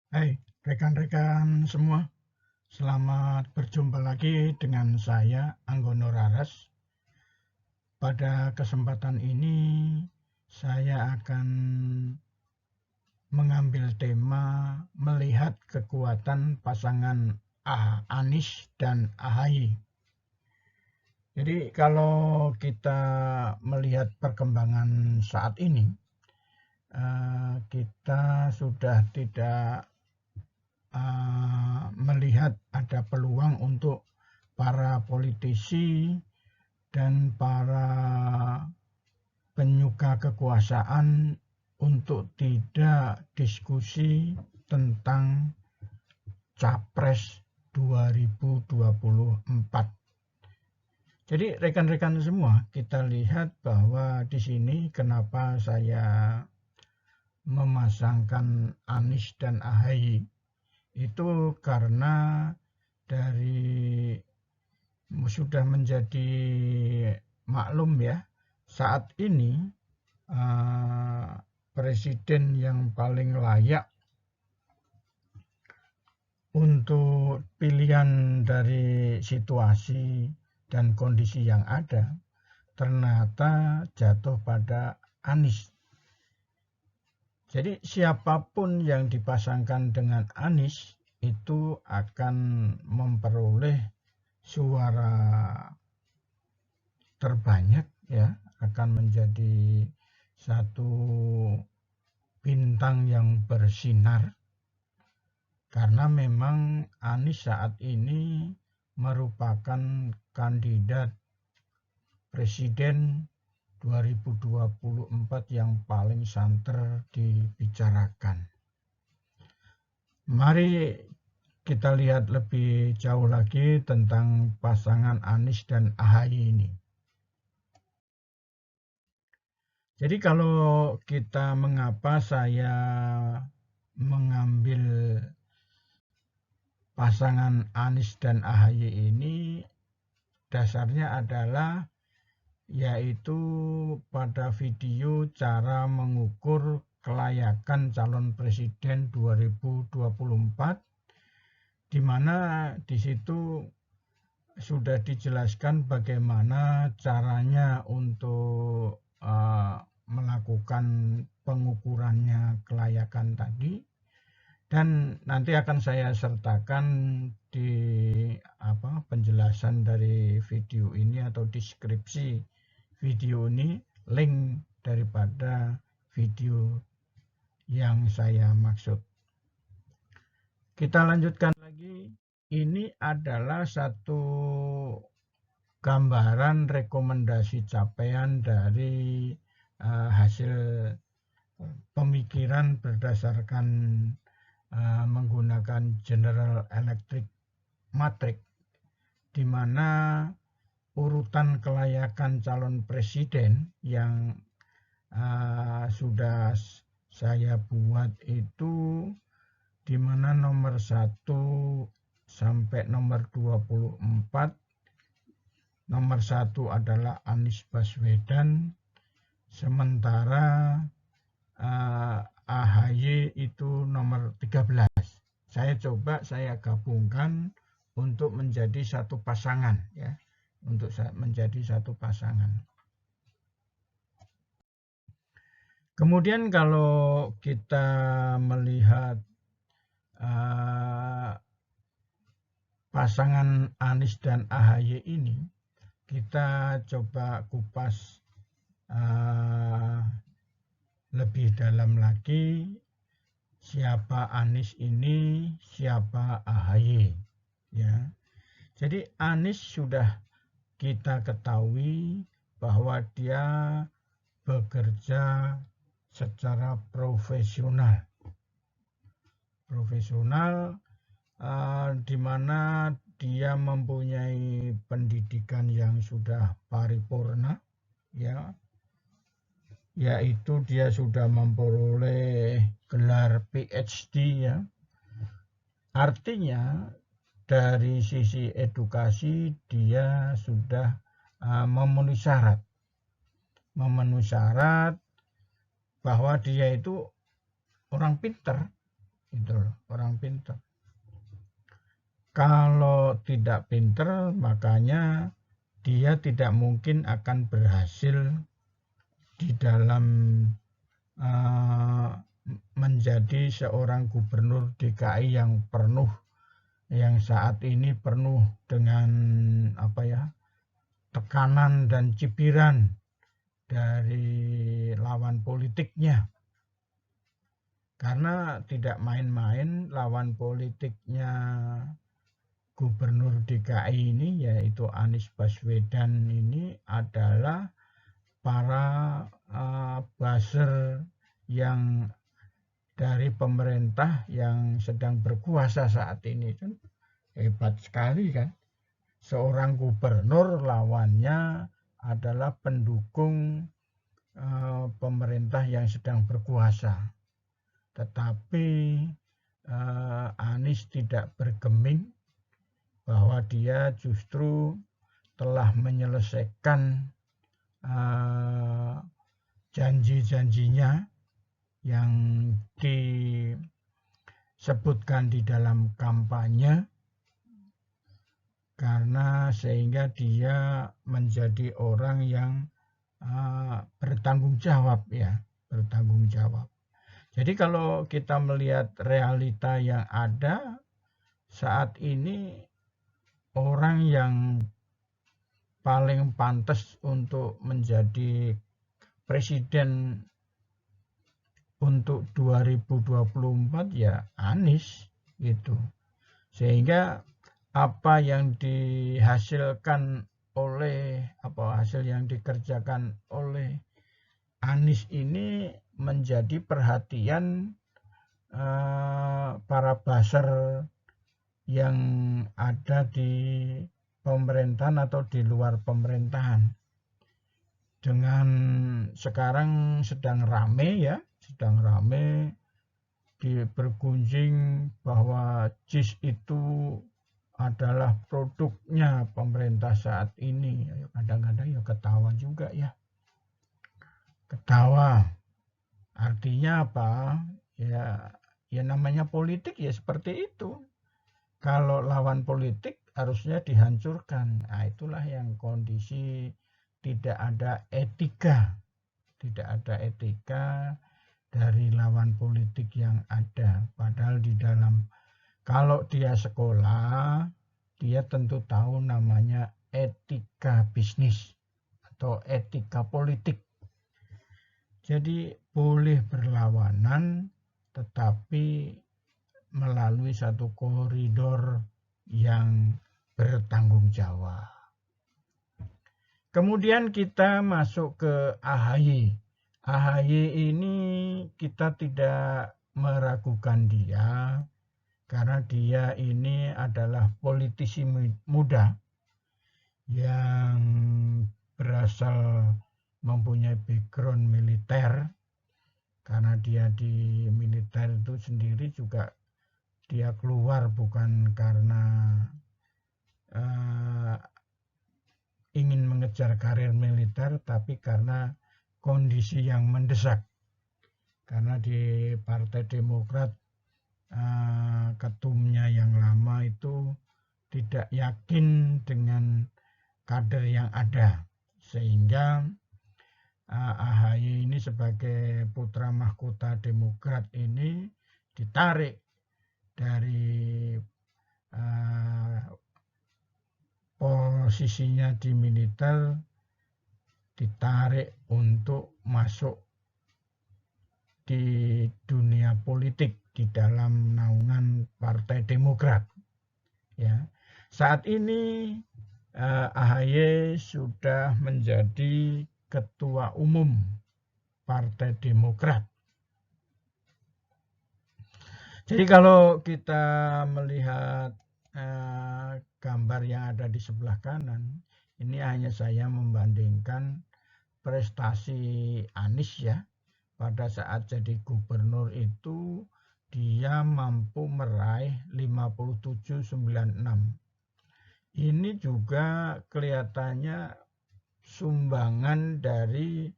Hai rekan-rekan semua, selamat berjumpa lagi dengan saya Anggono Raras. Pada kesempatan ini saya akan mengambil tema melihat kekuatan pasangan Anies dan Ahy. Jadi kalau kita melihat perkembangan saat ini, kita sudah tidak melihat ada peluang untuk para politisi dan para penyuka kekuasaan untuk tidak diskusi tentang Capres 2024. Jadi rekan-rekan semua, kita lihat bahwa di sini kenapa saya memasangkan Anies dan Ahy itu karena dari sudah menjadi maklum ya, saat ini presiden yang paling layak untuk pilihan dari situasi dan kondisi yang ada ternyata jatuh pada Anies. Jadi siapapun yang dipasangkan dengan Anies itu akan memperoleh suara terbanyak ya, akan menjadi satu bintang yang bersinar karena memang Anies saat ini merupakan kandidat presiden 2024 yang paling santer dibicarakan. Mari kita lihat lebih jauh lagi tentang pasangan Anies dan Ahy ini. Jadi kalau kita mengapa saya mengambil pasangan Anies dan Ahy ini, dasarnya adalah yaitu pada video cara mengukur kelayakan calon presiden 2024, di mana di situ sudah dijelaskan bagaimana caranya untuk melakukan pengukurannya kelayakan tadi, dan nanti akan saya sertakan di penjelasan dari video ini atau deskripsi video ini link daripada video yang saya maksud. Kita lanjutkan lagi. Ini adalah satu gambaran rekomendasi capaian dari hasil pemikiran berdasarkan menggunakan General Electric Matrix, di mana urutan kelayakan calon presiden yang sudah saya buat itu, di mana nomor 1 sampai nomor 24. Nomor 1 adalah Anies Baswedan, sementara AHY itu nomor 13. Saya coba saya gabungkan untuk menjadi satu pasangan ya, untuk menjadi satu pasangan. Kemudian kalau kita melihat pasangan Anies dan Ahy ini, kita coba kupas lebih dalam lagi, siapa Anies ini, siapa Ahy ya. Jadi Anies sudah kita ketahui bahwa dia bekerja secara profesional, di mana dia mempunyai pendidikan yang sudah paripurna ya, yaitu dia sudah memperoleh gelar PhD ya. Artinya dari sisi edukasi dia sudah memenuhi syarat bahwa dia itu orang pinter Itu loh, orang pinter. Kalau tidak pinter, makanya dia tidak mungkin akan berhasil di dalam menjadi seorang gubernur DKI yang saat ini penuh dengan tekanan dan cibiran dari lawan politiknya. Karena tidak main-main lawan politiknya Gubernur DKI ini, yaitu Anies Baswedan, ini adalah para buzzer yang dari pemerintah yang sedang berkuasa saat ini. Kan hebat sekali kan. Seorang gubernur lawannya adalah pendukung pemerintah yang sedang berkuasa. Tetapi Anies tidak bergeming bahwa dia justru telah menyelesaikan janji-janjinya yang disebutkan di dalam kampanye, karena sehingga dia menjadi orang yang bertanggung jawab. Jadi kalau kita melihat realita yang ada saat ini, orang yang paling pantas untuk menjadi presiden untuk 2024 ya Anies gitu. Sehingga apa yang dihasilkan oleh hasil yang dikerjakan oleh Anies ini menjadi perhatian para buzzer yang ada di pemerintahan atau di luar pemerintahan. Dengan sekarang sedang rame bergunjing bahwa JIS itu adalah produknya pemerintah saat ini. Kadang-kadang ya ketawa juga ya. Ketawa. Artinya apa? Ya namanya politik ya seperti itu. Kalau lawan politik harusnya dihancurkan. Nah, itulah yang kondisi tidak ada etika dari lawan politik yang ada. Padahal di dalam, kalau dia sekolah, dia tentu tahu namanya etika bisnis atau etika politik. Jadi boleh berlawanan, tetapi melalui satu koridor yang bertanggung jawab. Kemudian kita masuk ke AHY. AHY ini kita tidak meragukan dia, karena dia ini adalah politisi muda yang berasal mempunyai background militer. Karena dia di militer itu sendiri juga dia keluar bukan karena ingin mengejar karir militer, tapi karena kondisi yang mendesak. Karena di Partai Demokrat ketumnya yang lama itu tidak yakin dengan kader yang ada, sehingga AHY ini sebagai putra mahkota Demokrat ini ditarik dari posisinya di militer, ditarik untuk masuk di dunia politik di dalam naungan Partai Demokrat. Ya. Saat ini AHY sudah menjadi ketua umum Partai Demokrat. Jadi kalau kita melihat gambar yang ada di sebelah kanan, ini hanya saya membandingkan prestasi Anies ya. Pada saat jadi gubernur itu dia mampu meraih 57,96. Ini juga kelihatannya sumbangan dari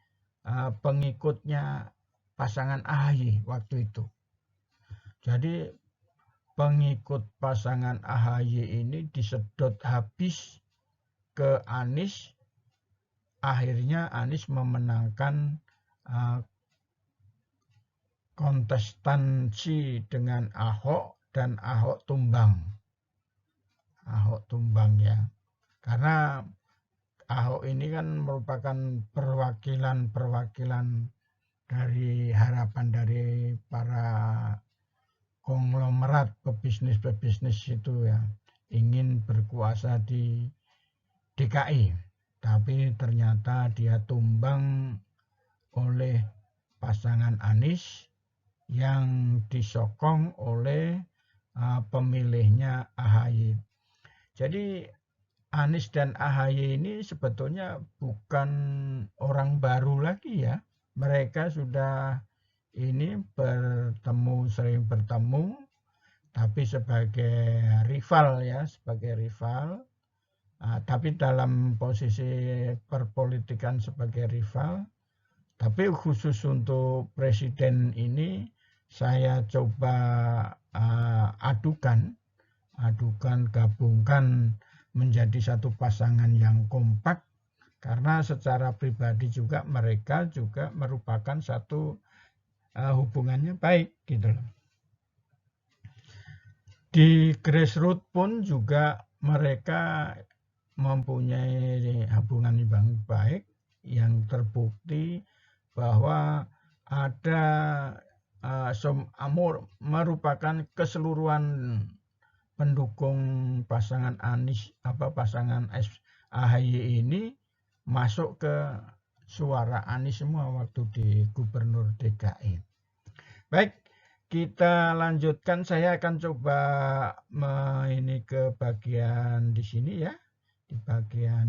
pengikutnya pasangan AHY waktu itu. Jadi pengikut pasangan AHY ini disedot habis ke Anies. Akhirnya Anies memenangkan kontestansi dengan Ahok dan Ahok tumbang. Ahok tumbang ya. Karena Ahok ini kan merupakan perwakilan dari harapan dari para konglomerat pebisnis itu ya, ingin berkuasa di DKI. Tapi ternyata dia tumbang oleh pasangan Anies yang disokong oleh pemilihnya AHY. Jadi Anies dan AHY ini sebetulnya bukan orang baru lagi ya. Mereka sudah ini sering bertemu, tapi sebagai rival ya, tapi dalam posisi perpolitikan sebagai rival. Tapi khusus untuk presiden ini saya coba gabungkan menjadi satu pasangan yang kompak, karena secara pribadi juga mereka juga merupakan satu hubungannya baik gitu loh. Di grassroots pun juga mereka mempunyai hubungan yang baik, yang terbukti bahwa ada merupakan keseluruhan pendukung pasangan pasangan AHY ini masuk ke suara Anies semua waktu di gubernur DKI. Baik, kita lanjutkan. Saya akan coba ini ke bagian di sini ya, di bagian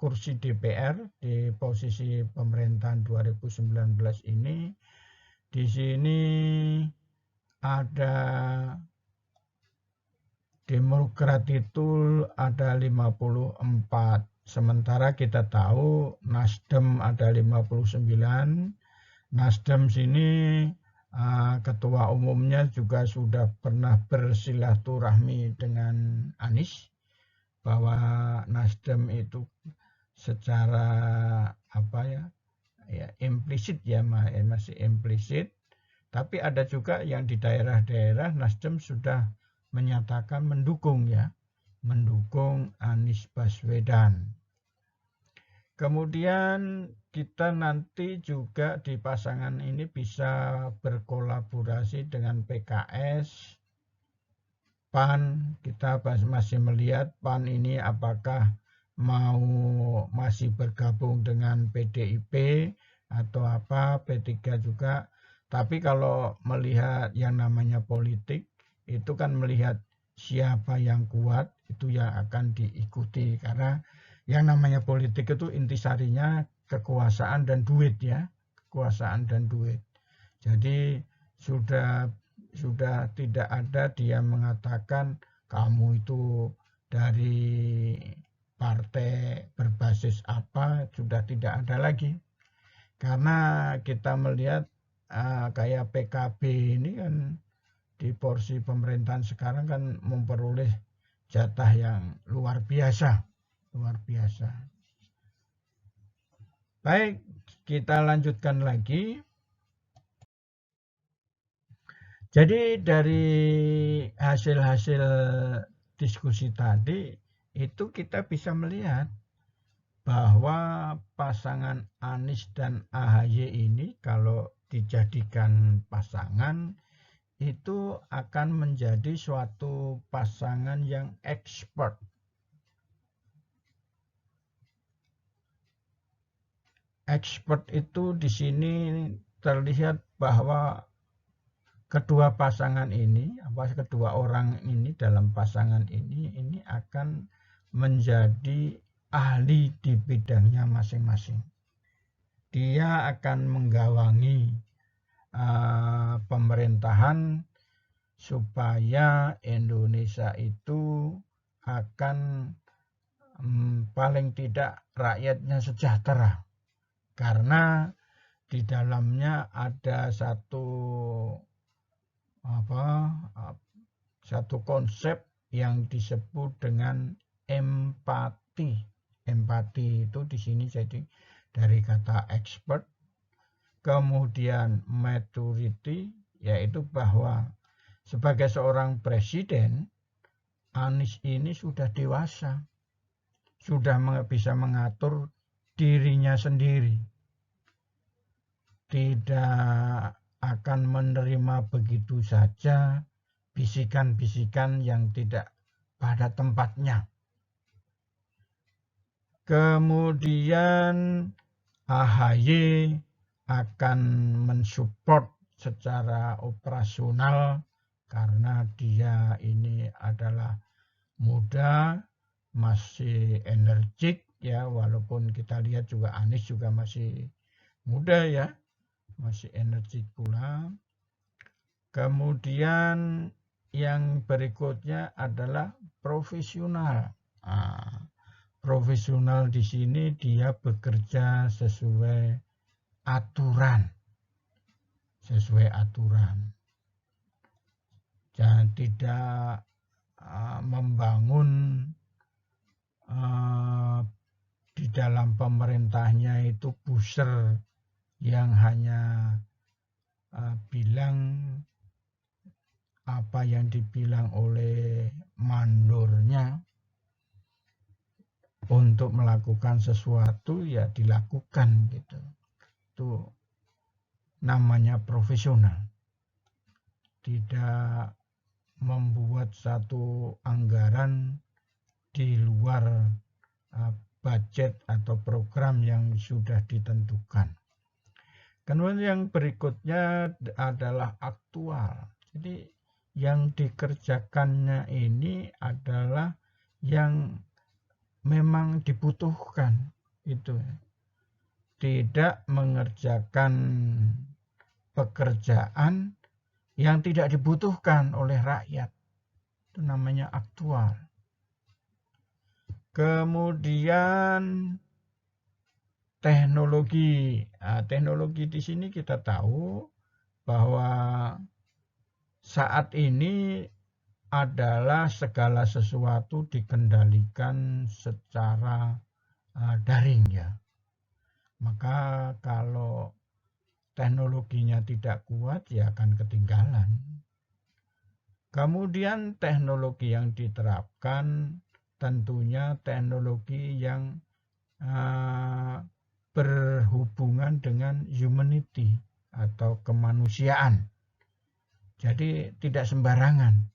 kursi DPR di posisi pemerintahan 2019 ini. Di sini ada Demokrat itu ada 54. Sementara kita tahu Nasdem ada 59. Nasdem sini ketua umumnya juga sudah pernah bersilaturahmi dengan Anies, bahwa Nasdem itu secara implisit ya, masih implisit. Tapi ada juga yang di daerah-daerah Nasdem sudah menyatakan mendukung Anies Baswedan. Kemudian kita nanti juga di pasangan ini bisa berkolaborasi dengan PKS, PAN. Kita masih melihat PAN ini apakah mau masih bergabung dengan PDIP atau P3 juga. Tapi kalau melihat yang namanya politik, itu kan melihat siapa yang kuat, itu yang akan diikuti. Karena yang namanya politik itu intisarinya kekuasaan dan duit ya. Kekuasaan dan duit. Jadi sudah tidak ada dia mengatakan kamu itu dari partai berbasis apa, sudah tidak ada lagi. Karena kita melihat kayak PKB ini kan di porsi pemerintahan sekarang kan memperoleh jatah yang luar biasa. Baik, kita lanjutkan lagi. Jadi dari hasil-hasil diskusi tadi itu kita bisa melihat bahwa pasangan Anies dan AHY ini kalau dijadikan pasangan itu akan menjadi suatu pasangan yang expert. Expert itu di sini terlihat bahwa kedua orang ini dalam pasangan ini akan menjadi ahli di bidangnya masing-masing. Dia akan menggawangi pemerintahan supaya Indonesia itu akan paling tidak rakyatnya sejahtera. Karena di dalamnya ada satu satu konsep yang disebut dengan empati. Empati itu di sini jadi dari kata expert, kemudian maturity, yaitu bahwa sebagai seorang presiden, Anies ini sudah dewasa, sudah bisa mengatur dirinya sendiri, tidak akan menerima begitu saja bisikan-bisikan yang tidak pada tempatnya. Kemudian AHY akan mensupport secara operasional karena dia ini adalah muda, masih energik ya, walaupun kita lihat juga Anies juga masih muda ya, masih energik pula. Kemudian yang berikutnya adalah profesional. Profesional di sini dia bekerja sesuai aturan. Dan tidak membangun di dalam pemerintahnya itu buzzer yang hanya bilang apa yang dibilang oleh mandornya. Untuk melakukan sesuatu ya dilakukan gitu. Itu namanya profesional. Tidak membuat satu anggaran di luar budget atau program yang sudah ditentukan. Kemudian yang berikutnya adalah aktual. Jadi yang dikerjakannya ini adalah yang memang dibutuhkan itu, tidak mengerjakan pekerjaan yang tidak dibutuhkan oleh rakyat. Itu namanya aktual. Kemudian teknologi. Teknologi di sini kita tahu bahwa saat ini adalah segala sesuatu dikendalikan secara daring ya. Maka kalau teknologinya tidak kuat ya akan ketinggalan. Kemudian teknologi yang diterapkan tentunya teknologi yang berhubungan dengan humanity atau kemanusiaan. Jadi tidak sembarangan.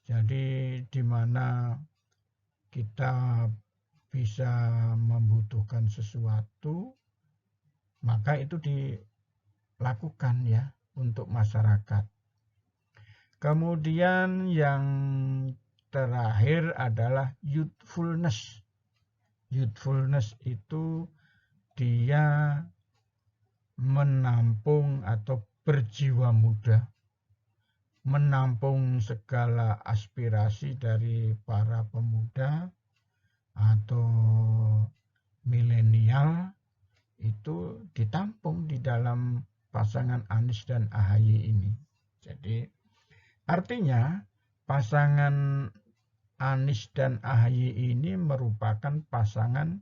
Jadi di mana kita bisa membutuhkan sesuatu, maka itu dilakukan ya untuk masyarakat. Kemudian yang terakhir adalah youthfulness. Youthfulness itu dia menampung atau berjiwa muda, menampung segala aspirasi dari para pemuda atau milenial, itu ditampung di dalam pasangan Anies dan AHY ini. Jadi artinya pasangan Anies dan AHY ini merupakan pasangan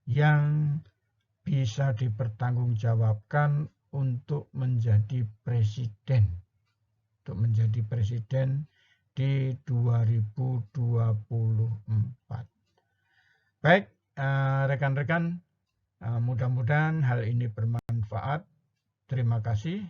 yang bisa dipertanggungjawabkan untuk menjadi presiden. Di 2024. Baik, rekan-rekan, mudah-mudahan hal ini bermanfaat. Terima kasih.